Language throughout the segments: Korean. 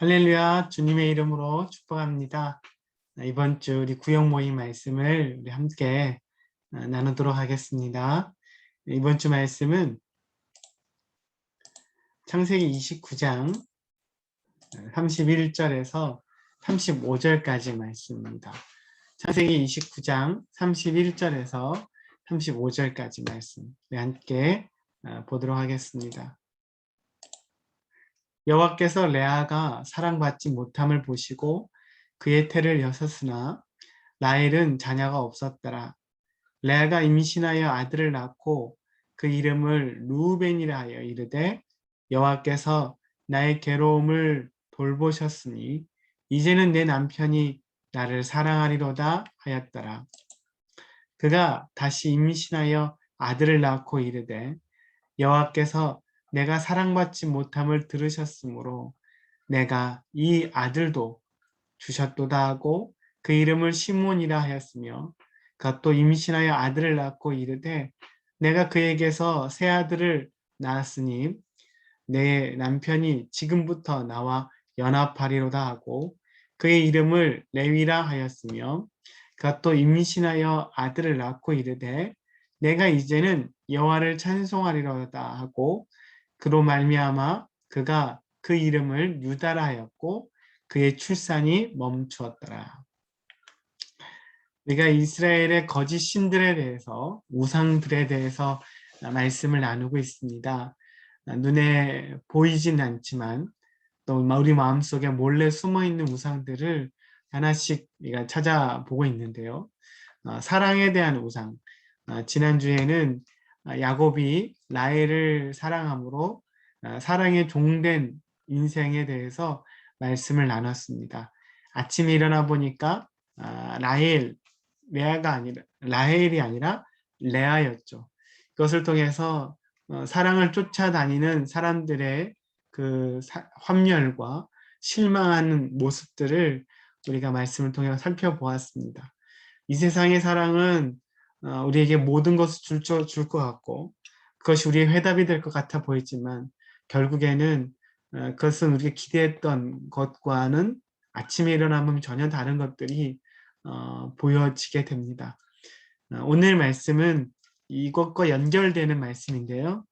할렐루야, 주님의 이름으로 축복합니다. 이번 주 우리 구역 모임 말씀을 우리 함께 나누도록 하겠습니다. 이번 주 말씀은 창세기 29장 31절에서 35절까지 말씀입니다. 창세기 29장 31절에서 35절까지 말씀 우리 함께 보도록 하겠습니다. 여호와께서 레아가 사랑받지 못함을 보시고 그의 태를 여셨으나 라헬은 자녀가 없었더라. 레아가 임신하여 아들을 낳고 그 이름을 루벤이라 하여 이르되 여호와께서 나의 괴로움을 돌보셨으니 이제는 내 남편이 나를 사랑하리로다 하였더라. 그가 다시 임신하여 아들을 낳고 이르되 여호와께서 내가 사랑받지 못함을 들으셨으므로 내가 이 아들도 주셨도다 하고 그 이름을 시몬이라 하였으며 그가 또 임신하여 아들을 낳고 이르되 내가 그에게서 새 아들을 낳았으니 내 남편이 지금부터 나와 연합하리로다 하고 그의 이름을 레위라 하였으며 그가 또 임신하여 아들을 낳고 이르되 내가 이제는 여호와를 찬송하리로다 하고 그로 말미암아 그가 그 이름을 유다라 하였고 그의 출산이 멈추었더라. 우리가 이스라엘의 거짓 신들에 대해서 우상들에 대해서 말씀을 나누고 있습니다. 눈에 보이진 않지만 또 우리 마음속에 몰래 숨어있는 우상들을 하나씩 우리가 찾아보고 있는데요. 사랑에 대한 우상. 지난주에는 야곱이 라헬을 사랑함으로 사랑에 종된 인생에 대해서 말씀을 나눴습니다. 아침에 일어나 보니까 라헬이 아니라 레아였죠. 그것을 통해서 사랑을 쫓아다니는 사람들의 그 환멸과 실망하는 모습들을 우리가 말씀을 통해 살펴보았습니다. 이 세상의 사랑은 우리에게 모든 것을 줄 것 같고 그것이 우리의 회답이 될 것 같아 보이지만 결국에는 그것은 우리가 기대했던 것과는 아침에 일어나면 전혀 다른 것들이 보여지게 됩니다. 오늘 말씀은 이것과 연결되는 말씀인데요.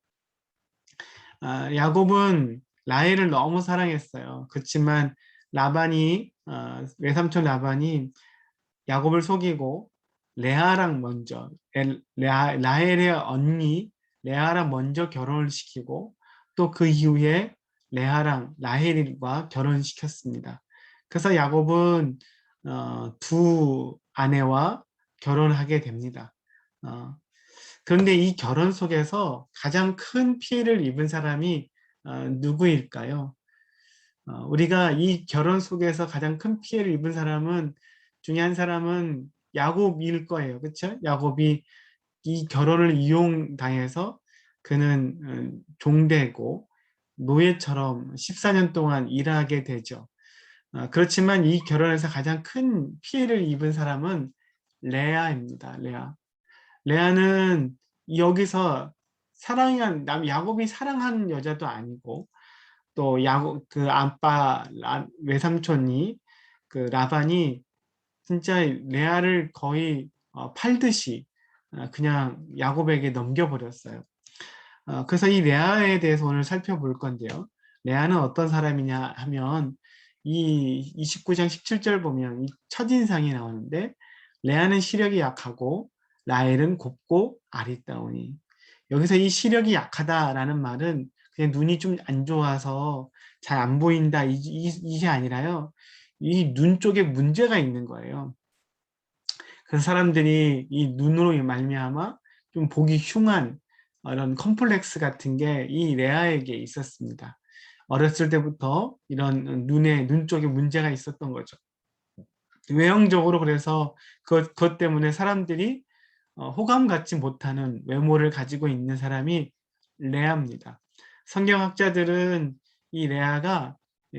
야곱은 라헬을 너무 사랑했어요. 그렇지만 외삼촌 라반이 야곱을 속이고 레아랑 먼저 라헬의 언니 레아랑 먼저 결혼을 시키고 또 그 이후에 레아랑 라헬과 결혼시켰습니다. 그래서 야곱은 두 아내와 결혼하게 됩니다. 그런데 이 결혼 속에서 가장 큰 피해를 입은 사람이 누구일까요? 우리가 이 결혼 속에서 가장 큰 피해를 입은 사람은 중에 한 사람은 야곱일 거예요. 그렇죠? 야곱이 이 결혼을 이용당해서 그는 종되고 노예처럼 14년 동안 일하게 되죠. 그렇지만 이 결혼에서 가장 큰 피해를 입은 사람은 레아입니다. 레아는 여기서 야곱이 사랑한 여자도 아니고 또 야곱 그 아빠 외삼촌이 그 라반이 진짜 레아를 거의 팔듯이 그냥 야곱에게 넘겨버렸어요. 그래서 이 레아에 대해서 오늘 살펴볼 건데요. 레아는 어떤 사람이냐 하면 이 29장 17절 보면 이 첫인상이 나오는데 레아는 시력이 약하고 라헬은 곱고 아리따우니 여기서 이 시력이 약하다라는 말은 그냥 눈이 좀 안 좋아서 잘 안 보인다 이게 아니라요. 이 눈 쪽에 문제가 있는 거예요. 그래서 사람들이 이 눈으로 말미암아 좀 보기 흉한 이런 컴플렉스 같은 게 이 레아에게 있었습니다. 어렸을 때부터 이런 눈 쪽에 문제가 있었던 거죠. 외형적으로 그래서 그것 때문에 사람들이 호감 갖지 못하는 외모를 가지고 있는 사람이 레아입니다. 성경학자들은 이 레아가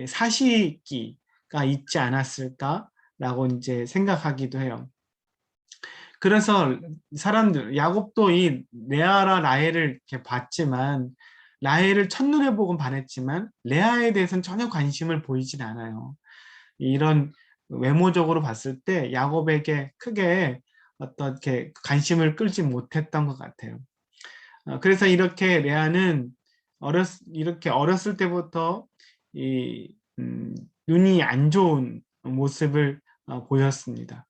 사시기가 있지 않았을까라고 이제 생각하기도 해요. 그래서 야곱도 이 레아라 라헬을 이렇게 봤지만 라헬을 첫눈에 보고 반했지만 레아에 대해서는 전혀 관심을 보이진 않아요. 이런 외모적으로 봤을 때 야곱에게 크게 어떻게 관심을 끌지 못했던 것 같아요. 그래서 이렇게 레아는 이렇게 어렸을 때부터 이 눈이 안 좋은 모습을 보였습니다.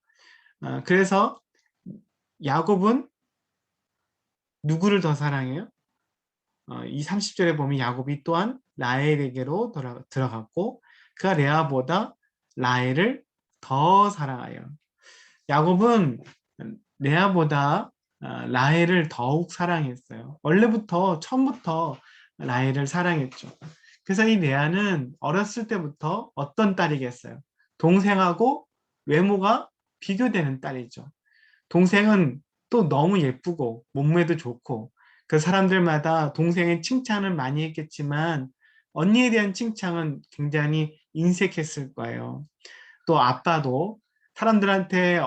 그래서 야곱은 누구를 더 사랑해요? 이 30절에 보면 야곱이 또한 라헬에게로 들어갔고 그가 레아보다 라헬을 더 사랑하여. 야곱은 레아보다 라헬을 더욱 사랑했어요. 원래부터 처음부터 라헬을 사랑했죠. 그래서 이 레아는 어렸을 때부터 어떤 딸이겠어요? 동생하고 외모가 비교되는 딸이죠. 동생은 또 너무 예쁘고 몸매도 좋고 그 사람들마다 동생의 칭찬을 많이 했겠지만 언니에 대한 칭찬은 굉장히 인색했을 거예요. 또 아빠도 사람들한테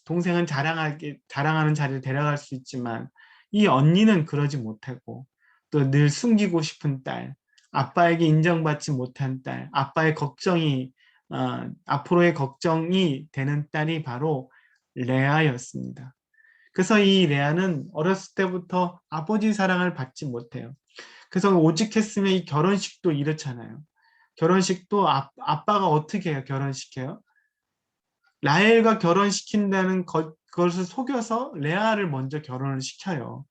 동생은 자랑하는 자리를 데려갈 수 있지만 이 언니는 그러지 못하고 또 늘 숨기고 싶은 딸, 아빠에게 인정받지 못한 딸, 아빠의 걱정이 앞으로의 걱정이 되는 딸이 바로 레아였습니다. 그래서 이 레아는 어렸을 때부터 아버지 사랑을 받지 못해요. 그래서 오직했으면 이 결혼식도 이렇잖아요. 결혼식도 아빠가 어떻게 해요? 결혼시켜요? 라헬과 결혼시킨다는 그것을 속여서 레아를 먼저 결혼을 시켜요.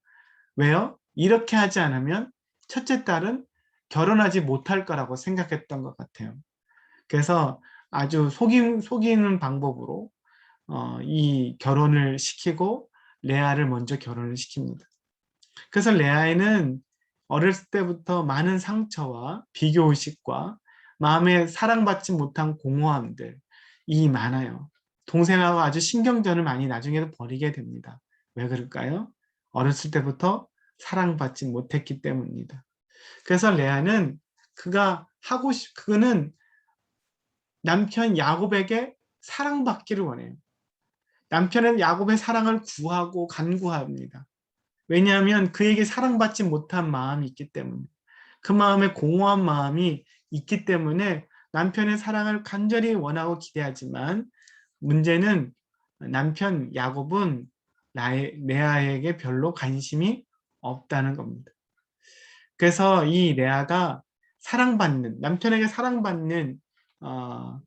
왜요? 이렇게 하지 않으면 첫째 딸은 결혼하지 못할 거라고 생각했던 것 같아요. 그래서 아주 속이는 방법으로 이 결혼을 시키고 레아를 먼저 결혼을 시킵니다. 그래서 레아에는 어렸을 때부터 많은 상처와 비교의식과 마음에 사랑받지 못한 공허함들이 많아요. 동생하고 아주 신경전을 많이 나중에도 벌이게 됩니다. 왜 그럴까요? 어렸을 때부터 사랑받지 못했기 때문입니다. 그래서 레아는 그는 남편 야곱에게 사랑받기를 원해요. 남편은 야곱의 사랑을 구하고 간구합니다. 왜냐하면 그에게 사랑받지 못한 마음이 있기 때문에 그 마음에 공허한 마음이 있기 때문에 남편의 사랑을 간절히 원하고 기대하지만 문제는 남편 야곱은 레아에게 별로 관심이 없다는 겁니다. 그래서 이 레아가 남편에게 사랑받는 어,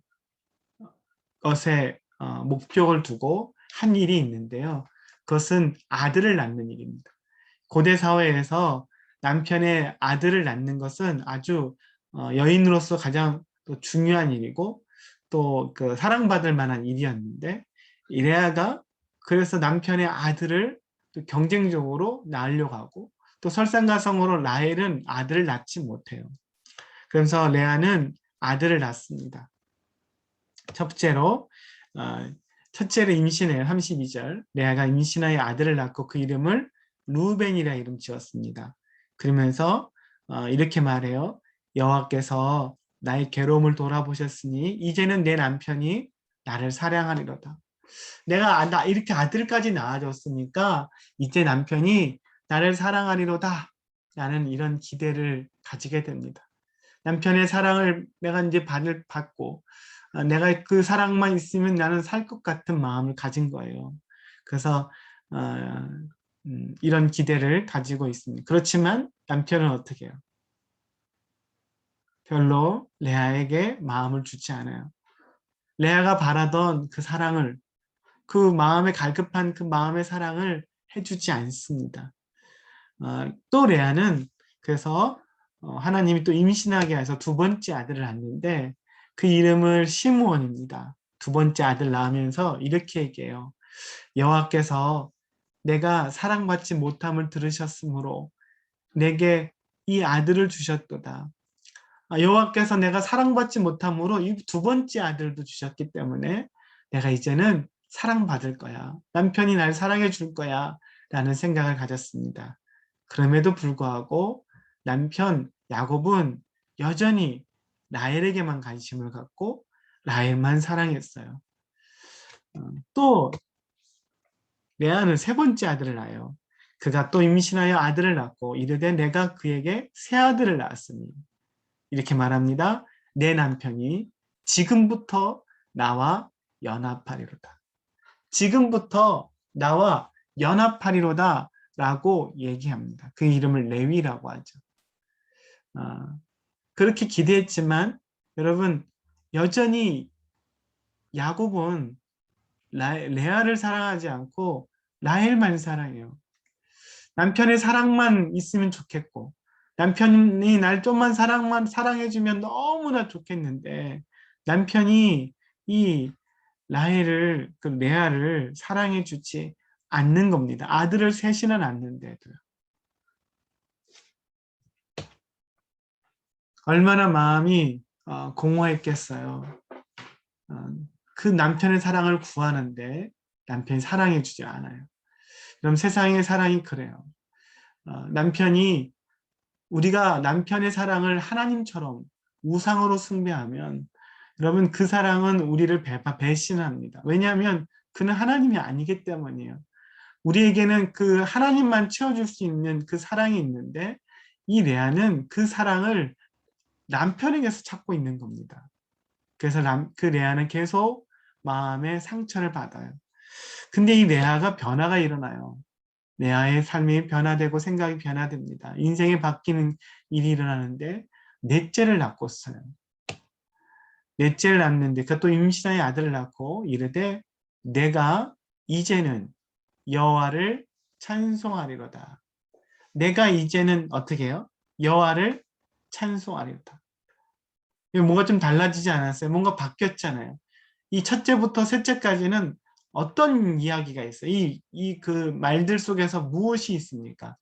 것에 목적을 두고 한 일이 있는데요. 그것은 아들을 낳는 일입니다. 고대 사회에서 남편의 아들을 낳는 것은 아주 여인으로서 가장 또 중요한 일이고 또 그 사랑받을 만한 일이었는데 이레아가 그래서 남편의 아들을 또 경쟁적으로 낳으려고 하고 또 설상가성으로 라헬은 아들을 낳지 못해요. 그래서 레아는 아들을 낳습니다. 첫째로 첫째를 임신해요. 32절. 레아가 임신하여 아들을 낳고 그 이름을 루벤이라 이름 지었습니다. 그러면서 이렇게 말해요. 여호와께서 나의 괴로움을 돌아보셨으니 이제는 내 남편이 나를 사랑하리로다. 내가 이렇게 아들까지 낳아줬으니까 이제 남편이 나를 사랑하리로다. 라는 이런 기대를 가지게 됩니다. 남편의 사랑을 내가 이제 받고 내가 그 사랑만 있으면 나는 살 것 같은 마음을 가진 거예요. 그래서 이런 기대를 가지고 있습니다. 그렇지만 남편은 어떻게 해요? 별로 레아에게 마음을 주지 않아요. 레아가 바라던 그 사랑을 그 마음에 갈급한 그 마음의 사랑을 해주지 않습니다. 또 레아는 그래서 하나님이 또 임신하게 해서 두 번째 아들을 낳는데 그 이름을 시므온입니다. 두 번째 아들 낳으면서 이렇게 얘기해요. 여호와께서 내가 사랑받지 못함을 들으셨으므로 내게 이 아들을 주셨도다. 여호와께서 내가 사랑받지 못함으로 이 두 번째 아들도 주셨기 때문에 내가 이제는 사랑받을 거야. 남편이 날 사랑해 줄 거야. 라는 생각을 가졌습니다. 그럼에도 불구하고 남편 야곱은 여전히 라헬에게만 관심을 갖고 라헬만 사랑했어요. 또 레아는 세 번째 아들을 낳아요. 그가 또 임신하여 아들을 낳고 이르되 내가 그에게 새 아들을 낳았으니 이렇게 말합니다. 내 남편이 지금부터 나와 연합하리로다. 지금부터 나와 연합하리로다 라고 얘기합니다. 그 이름을 레위라고 하죠. 그렇게 기대했지만 여러분 여전히 야곱은 레아를 사랑하지 않고 라헬만 사랑해요. 남편의 사랑만 있으면 좋겠고 남편이 날 좀만 사랑해주면 너무나 좋겠는데 남편이 이 라헬을 그 레아를 사랑해주지 않는 겁니다. 아들을 셋이나 낳는데도요. 얼마나 마음이 공허했겠어요. 그 남편의 사랑을 구하는데 남편이 사랑해주지 않아요. 그럼 세상의 사랑이 그래요. 남편이 우리가 남편의 사랑을 하나님처럼 우상으로 숭배하면 여러분 그 사랑은 우리를 배신합니다. 왜냐하면 그는 하나님이 아니기 때문이에요. 우리에게는 그 하나님만 채워줄 수 있는 그 사랑이 있는데 이 레아는 그 사랑을 남편에게서 찾고 있는 겁니다. 그래서 그 레아는 계속 마음의 상처를 받아요. 근데 이 레아가 변화가 일어나요. 레아의 삶이 변화되고 생각이 변화됩니다. 인생이 바뀌는 일이 일어나는데 넷째를 낳았어요. 넷째를 낳는데 그것도 임신하여 아들을 낳고 이르되 내가 이제는 여호와를 찬송하리로다. 내가 이제는 어떻게 해요? 여호와를 찬송하리로다. 뭔가 좀 달라지지 않았어요? 뭔가 바뀌었잖아요. 이 첫째부터 셋째까지는 어떤 이야기가 있어요? 그 말들 속에서 무엇이 있습니까?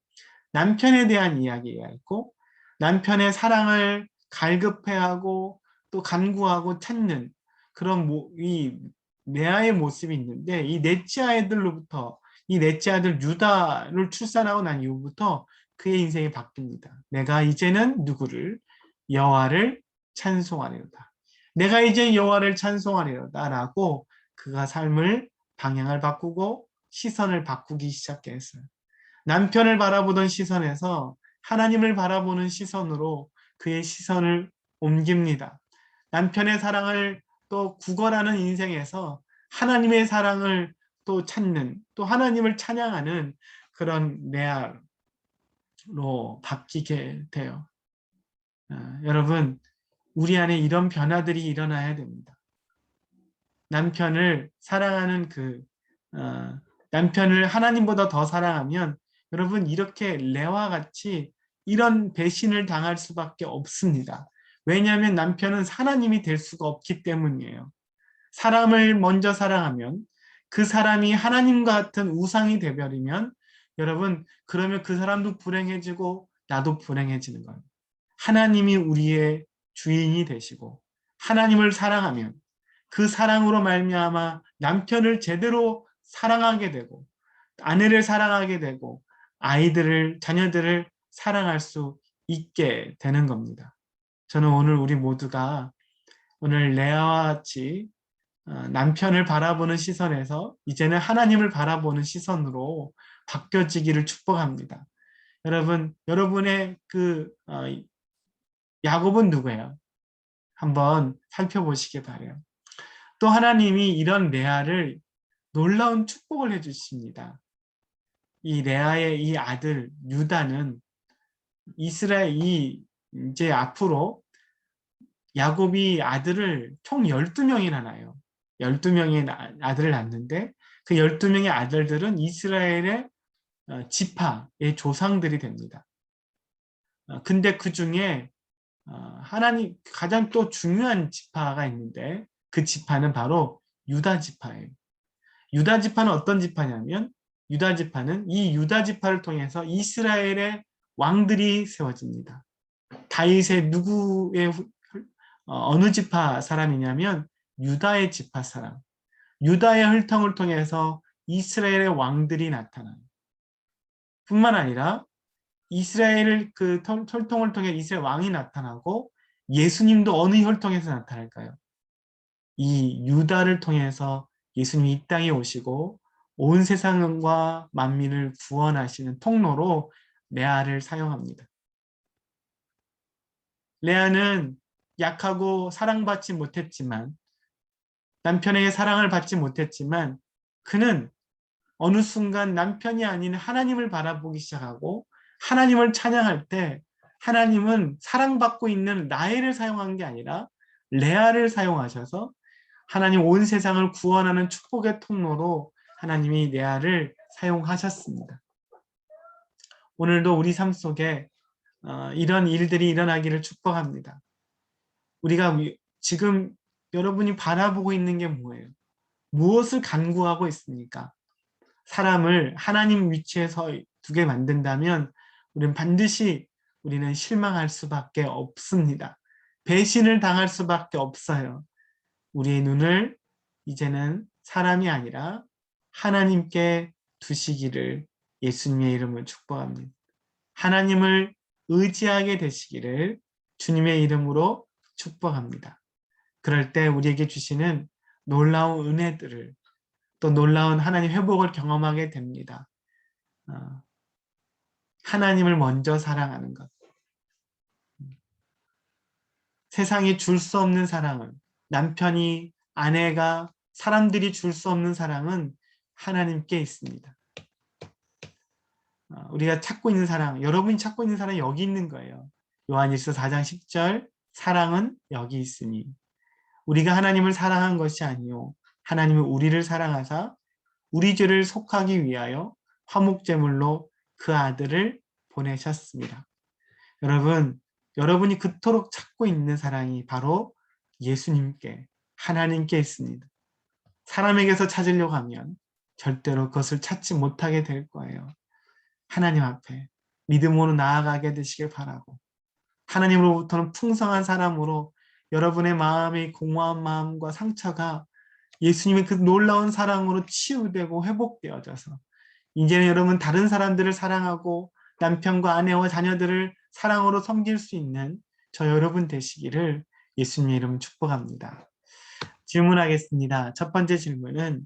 남편에 대한 이야기가 있고 남편의 사랑을 갈급해하고 또 간구하고 찾는 그런 이 레아의 모습이 있는데 이 넷째 아이들로부터 이 넷째 아들 유다를 출산하고 난 이후부터 그의 인생이 바뀝니다. 내가 이제는 누구를 여호와를 찬송하리로다. 내가 이제 여호와를 찬송하리로다 라고 그가 삶을 방향을 바꾸고 시선을 바꾸기 시작했어요. 남편을 바라보던 시선에서 하나님을 바라보는 시선으로 그의 시선을 옮깁니다. 남편의 사랑을 또 구걸하는 인생에서 하나님의 사랑을 또 찾는 또 하나님을 찬양하는 그런 레아로 바뀌게 돼요. 여러분 우리 안에 이런 변화들이 일어나야 됩니다. 남편을 사랑하는 남편을 하나님보다 더 사랑하면 여러분 이렇게 레와 같이 이런 배신을 당할 수밖에 없습니다. 왜냐하면 남편은 하나님이 될 수가 없기 때문이에요. 사람을 먼저 사랑하면 그 사람이 하나님과 같은 우상이 되버리면 여러분 그러면 그 사람도 불행해지고 나도 불행해지는 거예요. 하나님이 우리의 주인이 되시고 하나님을 사랑하면 그 사랑으로 말미암아 남편을 제대로 사랑하게 되고 아내를 사랑하게 되고 자녀들을 사랑할 수 있게 되는 겁니다. 저는 오늘 우리 모두가 오늘 레아와 같이 남편을 바라보는 시선에서 이제는 하나님을 바라보는 시선으로 바뀌어지기를 축복합니다. 여러분, 여러분의 야곱은 누구예요? 한번 살펴보시기 바래요. 또 하나님이 이런 레아를 놀라운 축복을 해주십니다. 이 레아의 이 아들 유다는 이제 앞으로 야곱이 아들을 총 12명이나 낳아요. 12명의 아들을 낳는데 그 12명의 아들들은 이스라엘의 지파의 조상들이 됩니다. 근데 그 중에 하나님 가장 또 중요한 지파가 있는데 그 지파는 바로 유다 지파예요. 유다 지파는 어떤 지파냐면 유다 지파는 이 유다 지파를 통해서 이스라엘의 왕들이 세워집니다. 다윗의 어느 지파 사람이냐면 유다의 지파 사람. 유다의 혈통을 통해서 이스라엘의 왕들이 나타나요. 뿐만 아니라 이스라엘 혈통을 통해 이스라엘 왕이 나타나고 예수님도 어느 혈통에서 나타날까요? 이 유다를 통해서 예수님이 이 땅에 오시고 온 세상과 만민을 구원하시는 통로로 레아를 사용합니다. 레아는 약하고 사랑받지 못했지만, 남편에게 사랑을 받지 못했지만, 그는 어느 순간 남편이 아닌 하나님을 바라보기 시작하고 하나님을 찬양할 때 하나님은 사랑받고 있는 라헬을 사용한 게 아니라 레아를 사용하셔서 하나님 온 세상을 구원하는 축복의 통로로 하나님이 레아를 사용하셨습니다. 오늘도 우리 삶 속에 이런 일들이 일어나기를 축복합니다. 우리가 지금 여러분이 바라보고 있는 게 뭐예요? 무엇을 간구하고 있습니까? 사람을 하나님 위치에 두게 만든다면 우리는 실망할 수밖에 없습니다. 배신을 당할 수밖에 없어요. 우리의 눈을 이제는 사람이 아니라 하나님께 두시기를 예수님의 이름으로 축복합니다. 하나님을 의지하게 되시기를 주님의 이름으로 축복합니다. 그럴 때 우리에게 주시는 놀라운 은혜들을, 또 놀라운 하나님 회복을 경험하게 됩니다. 하나님을 먼저 사랑하는 것. 세상이 줄 수 없는 사랑은, 남편이, 아내가, 사람들이 줄 수 없는 사랑은 하나님께 있습니다. 우리가 찾고 있는 사랑, 여러분이 찾고 있는 사랑이 여기 있는 거예요. 요한일서 4장 10절, 사랑은 여기 있으니. 우리가 하나님을 사랑한 것이 아니요 하나님은 우리를 사랑하사 우리 죄를 속하기 위하여 화목제물로 그 아들을 보내셨습니다. 여러분이 그토록 찾고 있는 사랑이 바로 예수님께, 하나님께 있습니다. 사람에게서 찾으려고 하면 절대로 그것을 찾지 못하게 될 거예요. 하나님 앞에 믿음으로 나아가게 되시길 바라고, 하나님으로부터는 풍성한 사랑으로 여러분의 마음의 공허한 마음과 상처가 예수님의 그 놀라운 사랑으로 치유되고 회복되어져서 이제는 여러분 다른 사람들을 사랑하고 남편과 아내와 자녀들을 사랑으로 섬길 수 있는 저 여러분 되시기를 예수님의 이름 축복합니다. 질문하겠습니다. 첫 번째 질문은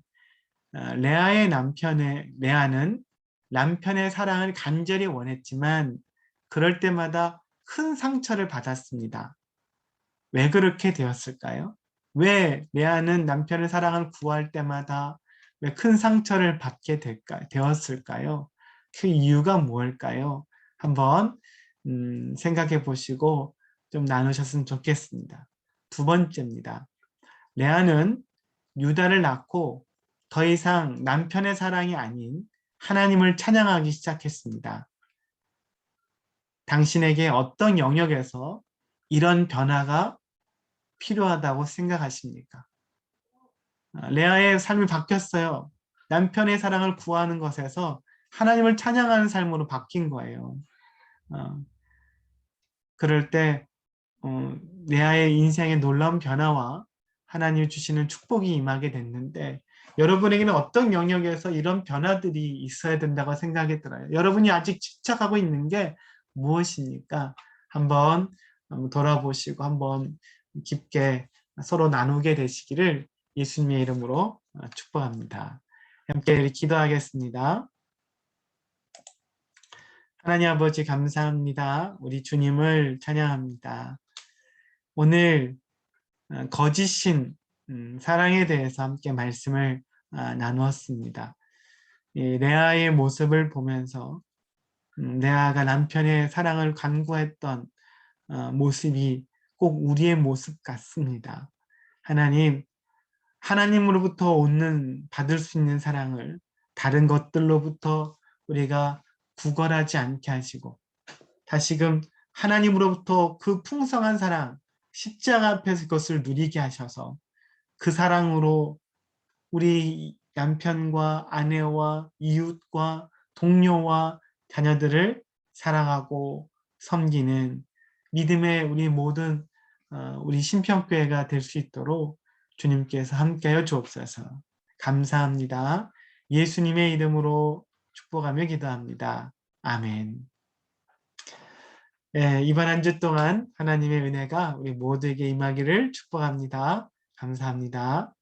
레아는 남편의 사랑을 간절히 원했지만 그럴 때마다 큰 상처를 받았습니다. 왜 그렇게 되었을까요? 왜 레아는 남편의 사랑을 구할 때마다 왜 큰 상처를 받게 되었을까요? 그 이유가 무엇일까요? 한번 생각해 보시고 좀 나누셨으면 좋겠습니다. 두 번째입니다. 레아는 유다를 낳고 더 이상 남편의 사랑이 아닌 하나님을 찬양하기 시작했습니다. 당신에게 어떤 영역에서 이런 변화가 필요하다고 생각하십니까? 레아의 삶이 바뀌었어요. 남편의 사랑을 구하는 것에서 하나님을 찬양하는 삶으로 바뀐 거예요. 그럴 때 레아의 인생의 놀라운 변화와 하나님이 주시는 축복이 임하게 됐는데, 여러분에게는 어떤 영역에서 이런 변화들이 있어야 된다고 생각이 들어요? 여러분이 아직 집착하고 있는 게 무엇입니까? 한번 돌아보시고 한번 깊게 서로 나누게 되시기를 예수님의 이름으로 축복합니다. 함께 기도하겠습니다. 하나님 아버지 감사합니다. 우리 주님을 찬양합니다. 오늘 거짓인 사랑에 대해서 함께 말씀을 나누었습니다. 레아의 모습을 보면서 레아가 남편의 사랑을 간구했던 모습이 꼭 우리의 모습 같습니다. 하나님으로부터 받을 수 있는 사랑을 다른 것들로부터 우리가 구걸하지 않게 하시고, 다시금 하나님으로부터 그 풍성한 사랑, 십자가 앞에서 그것을 누리게 하셔서 그 사랑으로 우리 남편과 아내와 이웃과 동료와 자녀들을 사랑하고 섬기는 믿음의 우리 신평교회가 될 수 있도록 주님께서 함께하여 주옵소서. 감사합니다. 예수님의 이름으로 축복하며 기도합니다. 아멘. 이번 한 주 동안 하나님의 은혜가 우리 모두에게 임하기를 축복합니다. 감사합니다.